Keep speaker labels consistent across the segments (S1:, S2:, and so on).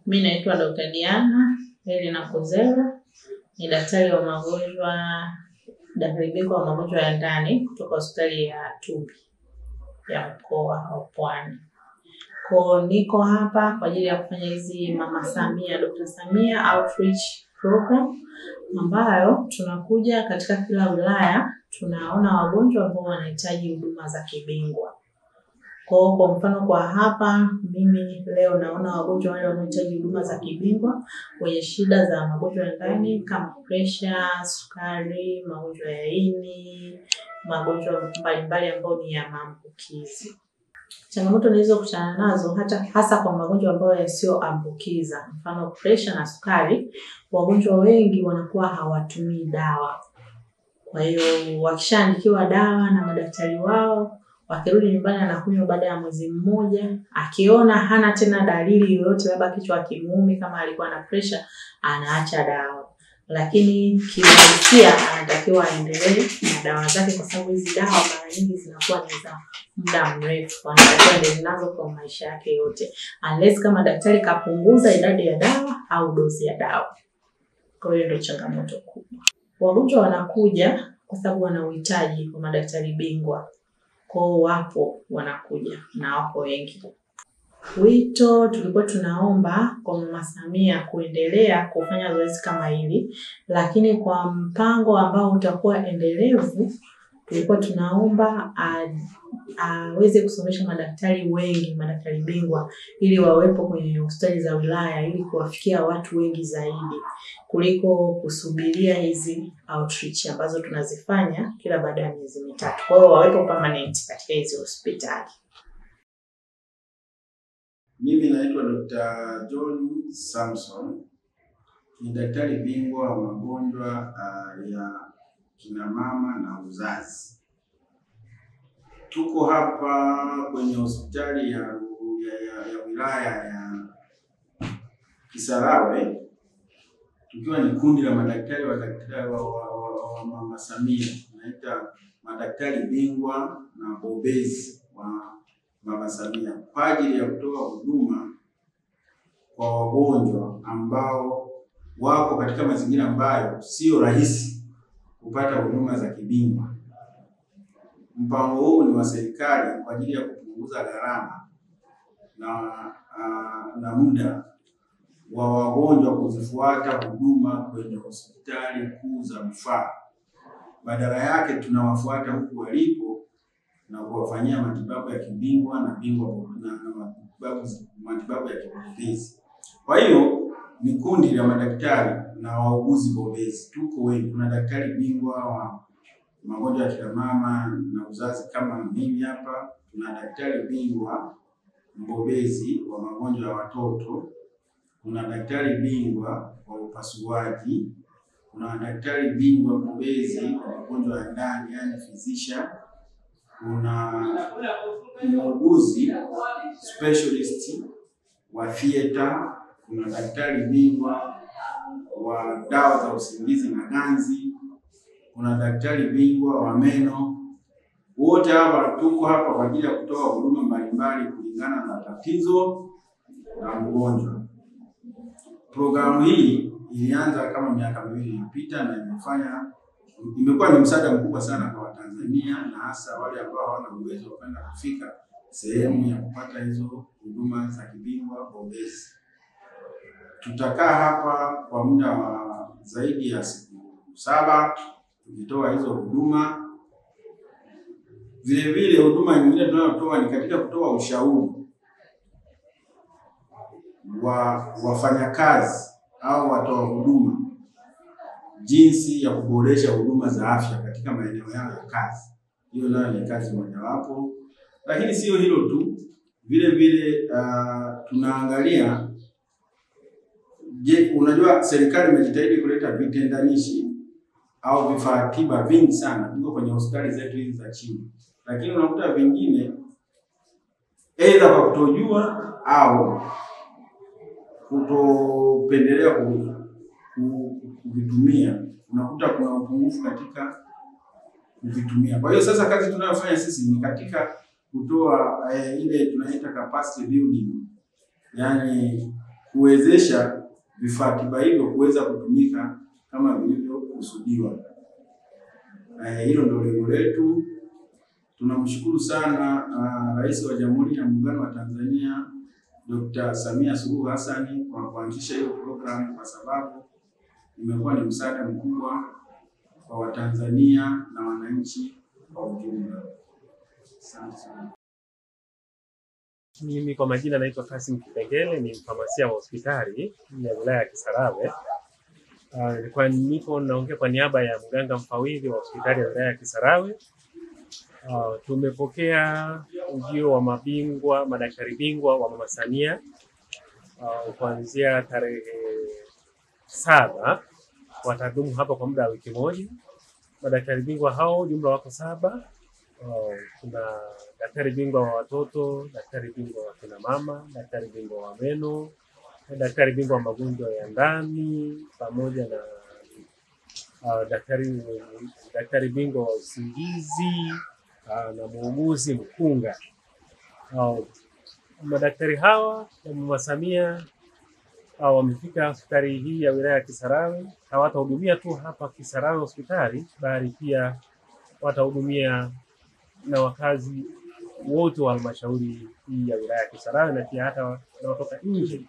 S1: Mimi naitwa Dr. Diana Elena Kozera, ni daktari wa magonjwa, daktari bingwa wa magonjwa ya ndani kutoka hospitali ya Tumbi ya mkoa wa Pwani. Kwa niko hapa kwa ajili ya kufanya hizi Mama Samia, Dr. Samia Outreach Program, ambayo tunakuja katika kila wilaya, tunaona wagonjwa ambao wanahitaji huduma za kibingwa. Kwa mfano kwa hapa mimi leo naona wagonjwa wale wanahitaji huduma za kibingwa wenye shida za magonjwa ya ndani kama pressure, sukari, magonjwa ya ini, magonjwa mbalimbali ambayo ni ya maambukizi. Changamoto nilizokutana nazo hasa kwa magonjwa ambayo yasioambukiza, mfano pressure na sukari, wagonjwa wengi wanakuwa hawatumii dawa. Kwa hiyo wakishaandikiwa dawa na madaktari wao, wakirudi nyumbani anakunywa baada ya mwezi mmoja, akiona hana tena dalili yoyote, labda kichwa kimuumi kama alikuwa na pressure, anaacha dawa. Lakini kiuhalisia anatakiwa aendelee na dawa zake, kwa sababu hizi dawa mara nyingi zinakuwa ni za muda mrefu, anatakiwa aendelee nazo kwa maisha yake yote, unless kama daktari kapunguza idadi ya dawa au dozi ya dawa. Kwa hiyo ndio changamoto kubwa. Wagonjwa wanakuja kwa sababu wana uhitaji kwa madaktari bingwa. Kwa wapo wanakuja na wapo wengi. Wito tulikuwa tunaomba kwa Mama Samia kuendelea kufanya zoezi kama hili, lakini kwa mpango ambao utakuwa endelevu tulikuwa tunaomba aweze kusomesha madaktari wengi, madaktari bingwa, ili wawepo kwenye hospitali za wilaya ili kuwafikia watu wengi zaidi kuliko kusubiria hizi outreach ambazo tunazifanya kila baada ya miezi mitatu. Kwa hiyo wawepo permanent katika hizo hospitali.
S2: Mimi naitwa Dr. John Samson, ni daktari bingwa wa magonjwa ya kina mama na uzazi. Tuko hapa kwenye hospitali ya wilaya ya Kisarawe, tukiwa ni kundi la madaktari wa Mama Samia, tunaita madaktari bingwa na bobezi wa Mama Samia, kwa ajili ya kutoa huduma kwa wagonjwa ambao wako katika mazingira ambayo sio rahisi kupata huduma za kibingwa. Mpango huu ni wa serikali kwa ajili ya kupunguza gharama na muda wa wagonjwa kuzifuata huduma kwenye hospitali kuu za rufaa. Badala yake tunawafuata huku walipo na kuwafanyia matibabu ya kibingwa na matibabu ya kibobezi. Kwa hiyo ni kundi la madaktari na wauguzi bobezi. Tuko wengi, kuna daktari bingwa wa magonjwa ya kina mama na uzazi kama mimi hapa, kuna daktari bingwa mbobezi wa magonjwa ya watoto, kuna daktari bingwa wa upasuaji, kuna daktari bingwa mbobezi wa magonjwa ya ndani yani physician, kuna muuguzi specialist wa theater, kuna daktari bingwa wa dawa za usingizi na ganzi, kuna daktari bingwa wa meno. Wote hapa tuko hapa kwa ajili ya kutoa huduma mbalimbali kulingana na tatizo la mgonjwa. Programu hii ilianza kama miaka 2 iliyopita na imekuwa ni msaada mkubwa sana kwa Watanzania, na hasa wale ambao hawana uwezo wa kwenda kufika sehemu ya kupata hizo huduma za kibingwa bobezi. Tutakaa hapa kwa muda wa zaidi ya siku 7 tukitoa hizo huduma. Vile huduma nyingine tunayotoa ni katika kutoa ushauri wa wafanyakazi au watoa huduma jinsi ya kuboresha huduma za afya katika maeneo yao ya kazi. Hiyo nayo ni kazi mojawapo. Lakini sio hilo tu, vile tunaangalia, unajua serikali imejitahidi kuleta vitendanishi au vifaa tiba vingi sana viko kwenye hospitali zetu hizi za chini, lakini unakuta vingine aidha kwa kutojua au kutopendelea kuvitumia, unakuta kuna upungufu katika kuvitumia. Kwa hiyo sasa kazi tunayofanya sisi ni katika kutoa ile tunaita capacity building, yani kuwezesha vifaa tiba hivyo kuweza kutumika kama vilivyokusudiwa. Hilo ndio lengo letu. Tunamshukuru sana Rais wa Jamhuri ya Muungano wa Tanzania Dr. Samia Suluhu Hassan kwa kuanzisha hiyo programu, kwa sababu imekuwa ni msaada mkubwa kwa Watanzania na wananchi kwa ujumla. Asante sana.
S3: Mimi kwa majina naitwa Kasim Kipengele, ni mfamasia wa hospitali ya wilaya ya Kisarawe. Nipo naongea kwa niaba ya mganga mfawidhi wa hospitali ya wilaya ya Kisarawe. Tumepokea ujio wa madaktari bingwa wa Mama Samia kuanzia tarehe 7. Watadumu hapa kwa muda wa wiki moja. Madaktari bingwa hao jumla wako 7. Kuna daktari bingwa wa watoto, daktari bingwa wa kina mama, daktari bingwa wa meno, daktari bingwa wa magonjwa ya ndani, pamoja na daktari bingwa wa usingizi na muuguzi mkunga. Madaktari hawa wa Mama Samia wamefika hospitali hii ya wilaya ya Kisarawe. Hawatahudumia tu hapa Kisarawe hospitali, bali pia watahudumia na wakazi wote wa halmashauri hii ya wilaya ya Kisarawe, na pia hata wanaotoka nje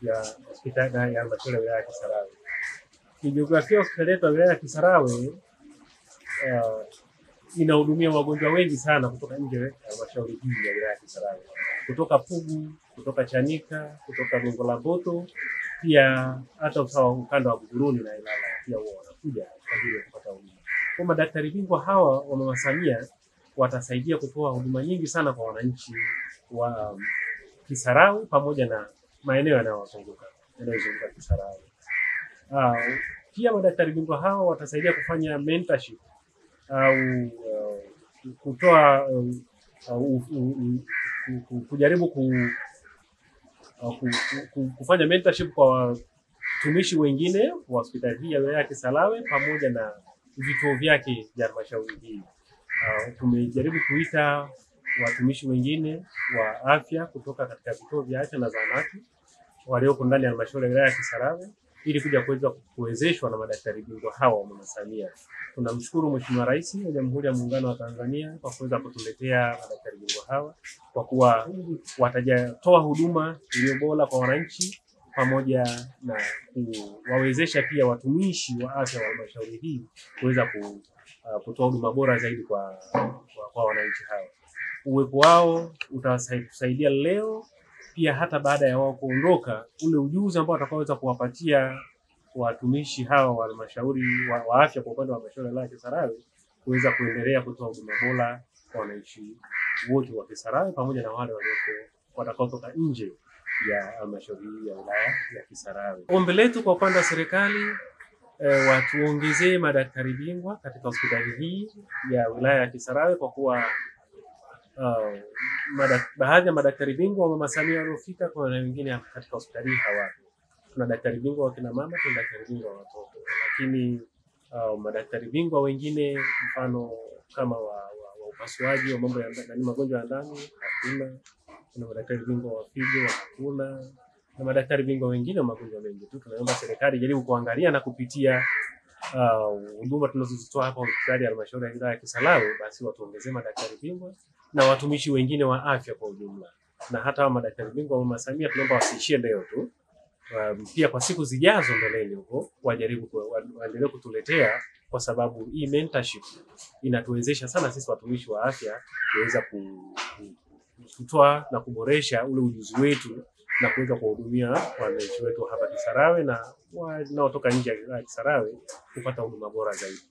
S3: ya hospitali ya halmashauri ya wilaya ya Kisarawe. Kijiografia, hospitali yetu ya wilaya ya Kisarawe inahudumia wagonjwa wengi sana kutoka nje ya halmashauri hii ya wilaya ya Kisarawe, kutoka Pugu, kutoka Chanika, kutoka Gongo la Mboto, pia hata ukanda wa Buguruni na Ilala pia wao wanakuja kwa ajili ya kupata huduma. Kwa madaktari bingwa hawa wa Mama Samia watasaidia kutoa huduma nyingi sana kwa wananchi wa Kisarawe pamoja na maeneo yanayozunguka Kisarawe. Pia madaktari bingwa hawa watasaidia kufanya mentorship au kutoa kujaribu kufanya mentorship kwa watumishi wengine wa hospitali hii ya wilaya ya Kisarawe pamoja na vituo vyake vya halmashauri hii. Tumejaribu kuita watumishi wengine wa afya kutoka katika vituo vya afya na zahanati walioko ndani ya halmashauri ya wilaya ya Kisarawe ili kuja kuweza kuwezeshwa na madaktari bingwa hawa wa Mama Samia. Tunamshukuru Mheshimiwa Rais wa Jamhuri ya Muungano wa Tanzania kwa kuweza kutuletea madaktari bingwa hawa, kwa kuwa watajatoa huduma iliyo bora kwa wananchi pamoja na kuwawezesha pia watumishi wa afya wa halmashauri hii kuweza kutoa huduma bora zaidi kwa wananchi hawa. Uwepo wao utatusaidia leo, pia hata baada ya wao kuondoka, ule ujuzi ambao watakaoweza kuwapatia watumishi hawa wa halmashauri wa afya kwa upande wa halmashauri ya wilaya ya Kisarawe kuweza kuendelea kutoa huduma bora kwa wananchi wote wa Kisarawe pamoja na wale watakaotoka nje ya halmashauri ya wilaya ya Kisarawe. Ombi letu kwa upande wa serikali, watuongezee madaktari bingwa katika hospitali hii ya wilaya ya Kisarawe, kwa kuwa baadhi ya madaktari bingwa wa Mama Samia waliofika kwa wengine katika hospitali hawapo. Tuna daktari bingwa wa kina mama, tuna daktari bingwa wa watoto, lakini madaktari bingwa wengine mfano kama wa upasuaji wa mambo ya magonjwa ya ndani hakuna. Kuna madaktari bingwa wa figo hakuna, na madaktari bingwa wengine wa magonjwa mengi tu. Tunaomba serikali jaribu kuangalia na kupitia huduma tunazozitoa hapa hospitali ya halmashauri ya wilaya ya Kisarawe, basi watuongezee madaktari bingwa na watumishi wengine wa afya kwa ujumla. Na hata madaktari bingwa wa Mama Samia tunaomba wasiishie leo tu, pia kwa siku zijazo mbeleni huko waendelee kutuletea, kwa sababu hii mentorship inatuwezesha sana sisi watumishi wa afya kuweza kutoa na kuboresha ule ujuzi wetu na kuweza kuhudumia wananchi wetu hapa Kisarawe na wanaotoka nje ya Kisarawe kupata huduma bora zaidi.